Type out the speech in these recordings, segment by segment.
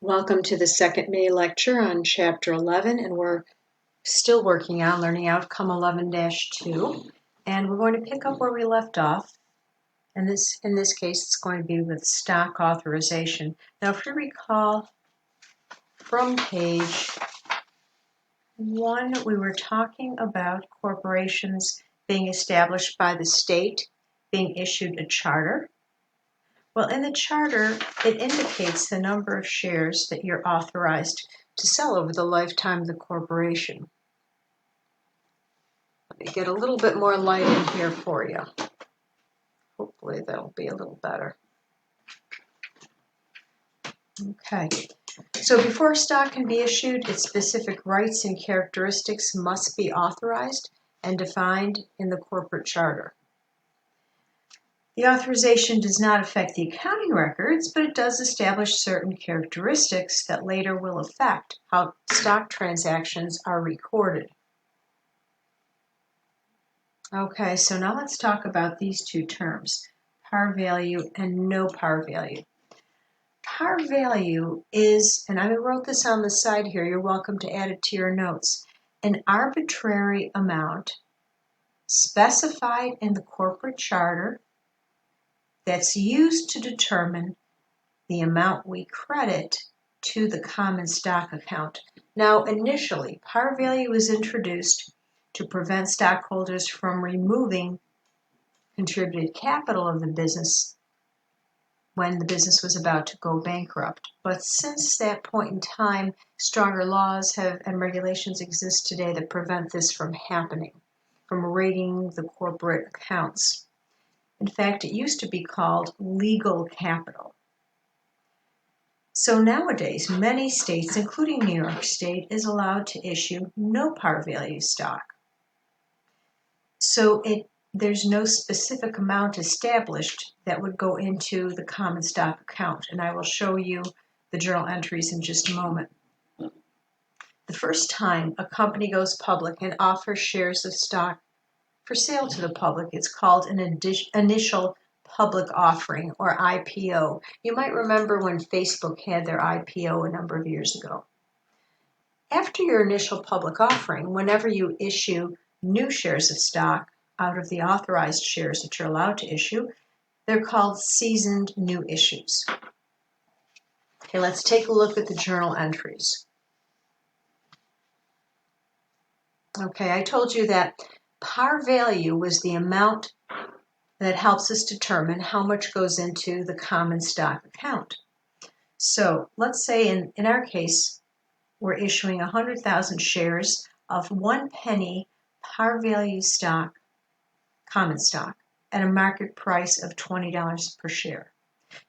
Welcome to the second May lecture on Chapter 11, and we're still working on Learning Outcome 11-2, and we're going to pick up where we left off. And in this case, it's going to be with stock authorization. Now, if you recall from page 1, we were talking about corporations being established by the state, being issued a charter. Well, in the charter, it indicates the number of shares that you're authorized to sell over the lifetime of the corporation. Let me get a little bit more light in here for you. Hopefully that'll be a little better. Okay, so before stock can be issued, its specific rights and characteristics must be authorized and defined in the corporate charter. The authorization does not affect the accounting records, but it does establish certain characteristics that later will affect how stock transactions are recorded. Okay, so now let's talk about these two terms, par value and no par value. Par value is, and I wrote this on the side here, you're welcome to add it to your notes, an arbitrary amount specified in the corporate charter that's used to determine the amount we credit to the common stock account. Now, initially, par value was introduced to prevent stockholders from removing contributed capital of the business when the business was about to go bankrupt. But since that point in time, stronger laws and regulations exist today that prevent this from happening, from raiding the corporate accounts. In fact, it used to be called legal capital. So nowadays, many states, including New York State, is allowed to issue no par value stock. So there's no specific amount established that would go into the common stock account, and I will show you the journal entries in just a moment. The first time a company goes public and offers shares of stock for sale to the public, it's called an initial public offering, or IPO. You might remember when Facebook had their IPO a number of years ago. After your initial public offering, whenever you issue new shares of stock out of the authorized shares that you're allowed to issue, they're called seasoned new issues. Okay, let's take a look at the journal entries. Okay, I told you that par value was the amount that helps us determine how much goes into the common stock account. So let's say in our case, we're issuing 100,000 shares of 1 penny par value stock, common stock, at a market price of $20 per share.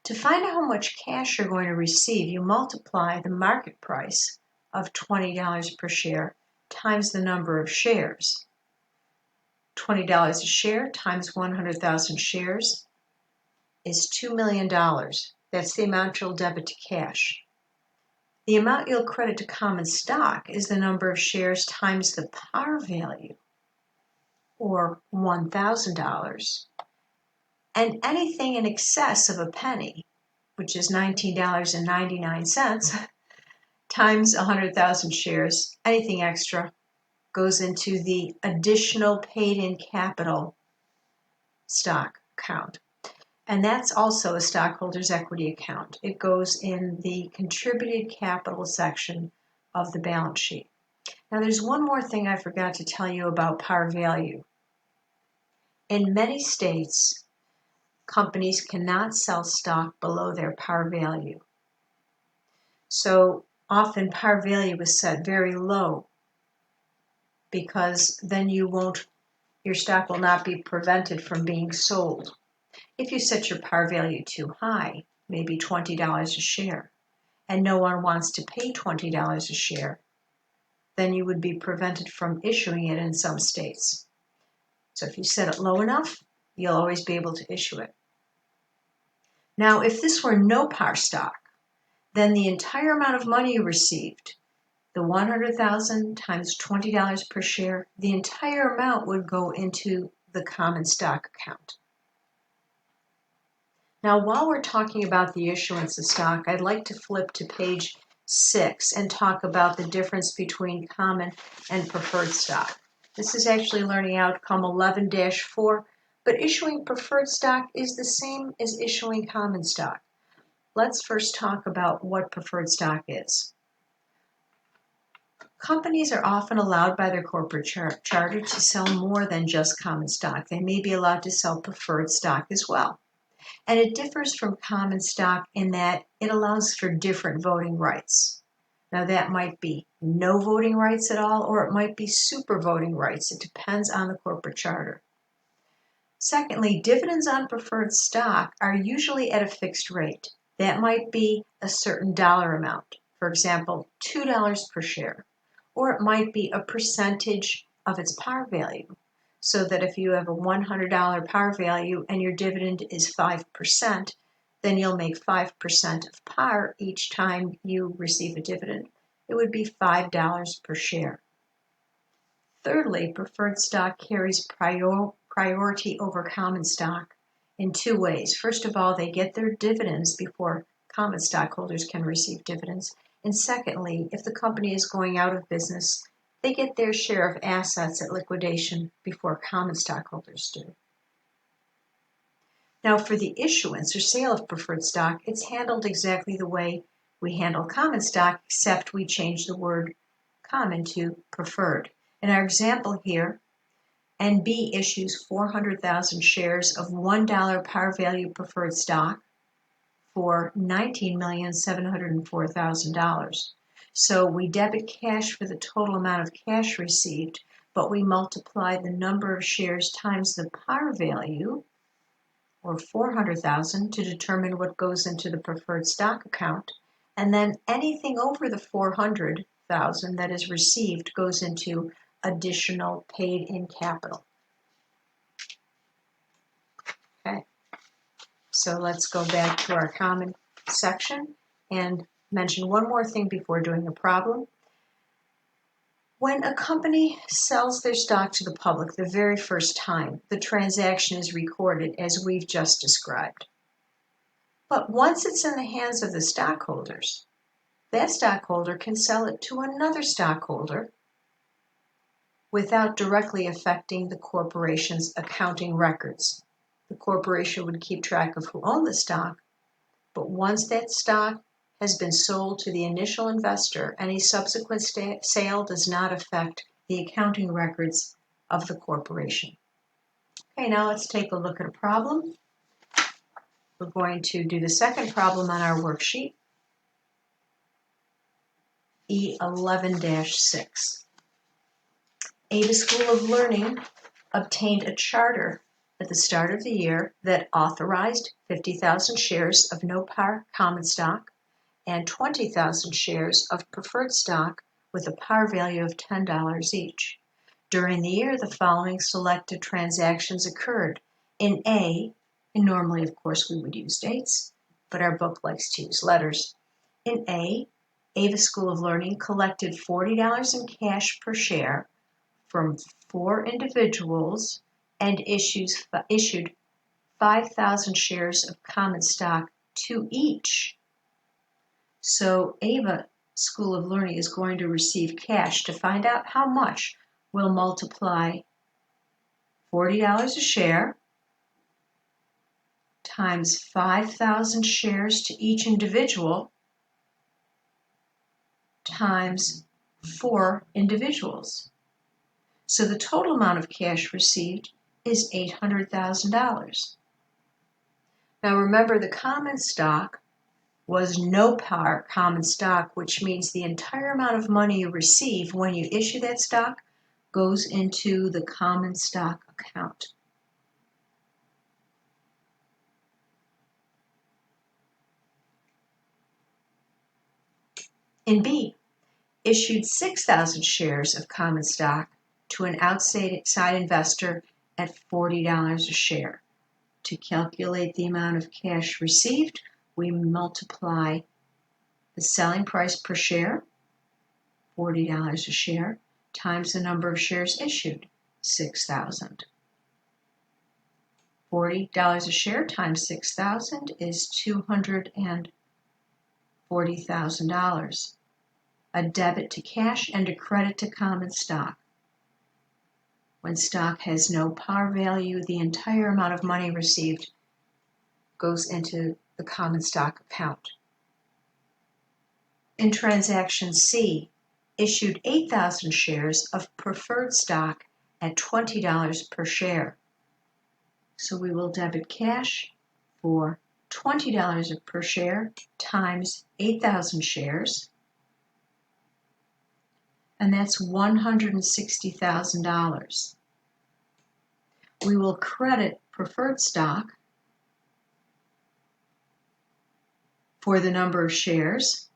To find out how much cash you're going to receive, you multiply the market price of $20 per share times the number of shares. $20 a share times 100,000 shares is $2 million. That's the amount you'll debit to cash. The amount you'll credit to common stock is the number of shares times the par value, or $1,000. And anything in excess of a penny, which is $19.99, times 100,000 shares, anything extra goes into the additional paid-in capital stock account. And that's also a stockholder's equity account. It goes in the contributed capital section of the balance sheet. Now, there's one more thing I forgot to tell you about par value. In many states, companies cannot sell stock below their par value. So often par value is set very low because then your stock will not be prevented from being sold. If you set your par value too high, maybe $20 a share, and no one wants to pay $20 a share, then you would be prevented from issuing it in some states. So if you set it low enough, you'll always be able to issue it. Now, if this were no par stock, then the entire amount of money you received, the $100,000 times $20 per share, the entire amount would go into the common stock account. Now, while we're talking about the issuance of stock, I'd like to flip to page 6 and talk about the difference between common and preferred stock. This is actually learning outcome 11-4, but issuing preferred stock is the same as issuing common stock. Let's first talk about what preferred stock is. Companies are often allowed by their corporate charter to sell more than just common stock. They may be allowed to sell preferred stock as well. And it differs from common stock in that it allows for different voting rights. Now that might be no voting rights at all, or it might be super voting rights. It depends on the corporate charter. Secondly, dividends on preferred stock are usually at a fixed rate. That might be a certain dollar amount, for example, $2 per share, or it might be a percentage of its par value, so that if you have a $100 par value and your dividend is 5%, then you'll make 5% of par each time you receive a dividend. It would be $5 per share. Thirdly, preferred stock carries priority over common stock in two ways. First of all, they get their dividends before common stockholders can receive dividends. And secondly, if the company is going out of business, they get their share of assets at liquidation before common stockholders do. Now, for the issuance or sale of preferred stock, it's handled exactly the way we handle common stock, except we change the word common to preferred. In our example here, NB issues 400,000 shares of $1 par value preferred stock for $19,704,000. So we debit cash for the total amount of cash received, but we multiply the number of shares times the par value, or 400,000, to determine what goes into the preferred stock account, and then anything over the 400,000 that is received goes into additional paid in capital. Okay, so let's go back to our common section and mention one more thing before doing the problem. When a company sells their stock to the public the very first time, the transaction is recorded as we've just described. But once it's in the hands of the stockholders, that stockholder can sell it to another stockholder without directly affecting the corporation's accounting records. The corporation would keep track of who owned the stock, but once that stock has been sold to the initial investor, any subsequent sale does not affect the accounting records of the corporation. Okay, now let's take a look at a problem. We're going to do the second problem on our worksheet, E11-6. Ada School of Learning obtained a charter at the start of the year that authorized 50,000 shares of no-par common stock and 20,000 shares of preferred stock with a par value of $10 each. During the year, the following selected transactions occurred. In A, and normally, of course, we would use dates, but our book likes to use letters. In A, Ava School of Learning collected $40 in cash per share from 4 individuals and issued 5,000 shares of common stock to each. So Ava School of Learning is going to receive cash. To find out how much, we'll multiply $40 a share times 5,000 shares to each individual times 4 individuals. So the total amount of cash received is $800,000. Now remember, the common stock was no par common stock, which means the entire amount of money you receive when you issue that stock goes into the common stock account. In B, issued 6,000 shares of common stock to an outside investor at $40 a share. To calculate the amount of cash received, we multiply the selling price per share, $40 a share, times the number of shares issued, 6,000. $40 a share times 6,000 is $240,000. A debit to cash and a credit to common stock. When stock has no par value, the entire amount of money received goes into the common stock account. In transaction C, issued 8,000 shares of preferred stock at $20 per share. So we will debit cash for $20 per share times 8,000 shares, and that's $160,000. We will credit preferred stock for the number of shares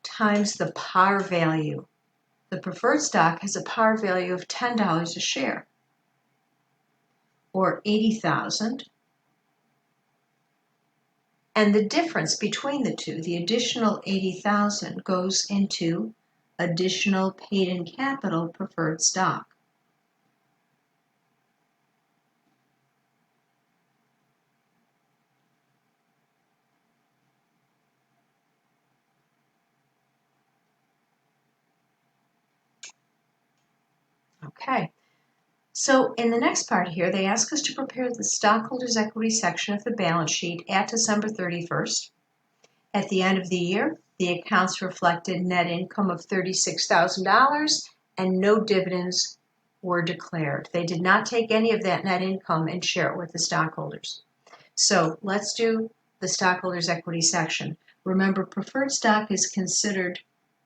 times the par value. The preferred stock has a par value of $10 a share, or 80,000. And the difference between the two, the additional 80,000, goes into additional paid-in capital preferred stock. Okay, so in the next part here, they ask us to prepare the stockholders' equity section of the balance sheet at December 31st. At the end of the year, the accounts reflected net income of $36,000 and no dividends were declared. They did not take any of that net income and share it with the stockholders. So let's do the stockholders' equity section. Remember, preferred stock is considered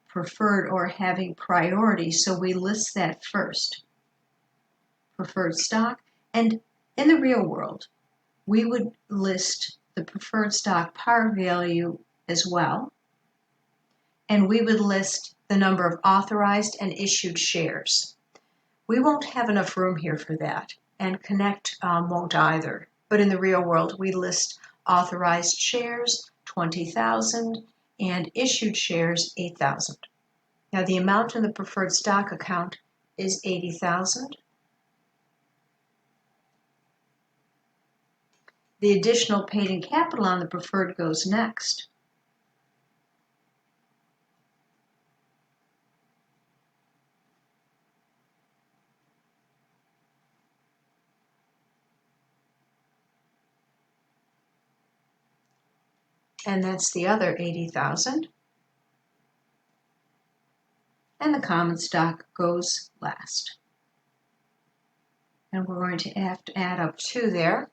preferred or having priority, so we list that first. Preferred stock, and in the real world, we would list the preferred stock par value as well, and we would list the number of authorized and issued shares. We won't have enough room here for that, and Connect won't either. But in the real world, we list authorized shares, 20,000, and issued shares, 8,000. Now the amount in the preferred stock account is 80,000. The additional paid-in capital on the preferred goes next. And that's the other 80,000. And the common stock goes last. And we're going to have to add up 2 there.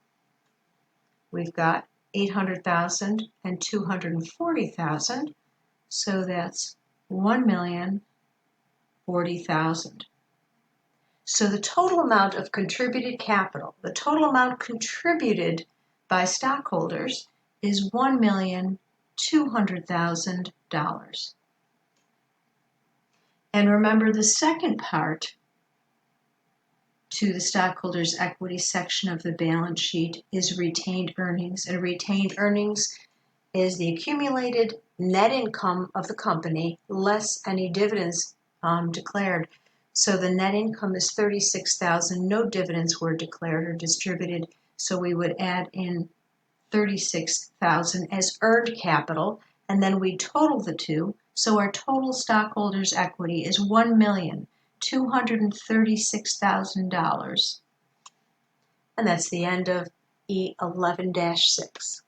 We've got 800,000 and 240,000, so that's 1,040,000. So the total amount of contributed capital, the total amount contributed by stockholders is $1,200,000. And remember, the second part to the stockholders' equity section of the balance sheet is retained earnings. And retained earnings is the accumulated net income of the company less any dividends declared. So the net income is $36,000. No dividends were declared or distributed. So we would add in $36,000 as earned capital, and then we total the two. So our total stockholders' equity is $1,236,000. And that's the end of E11-6.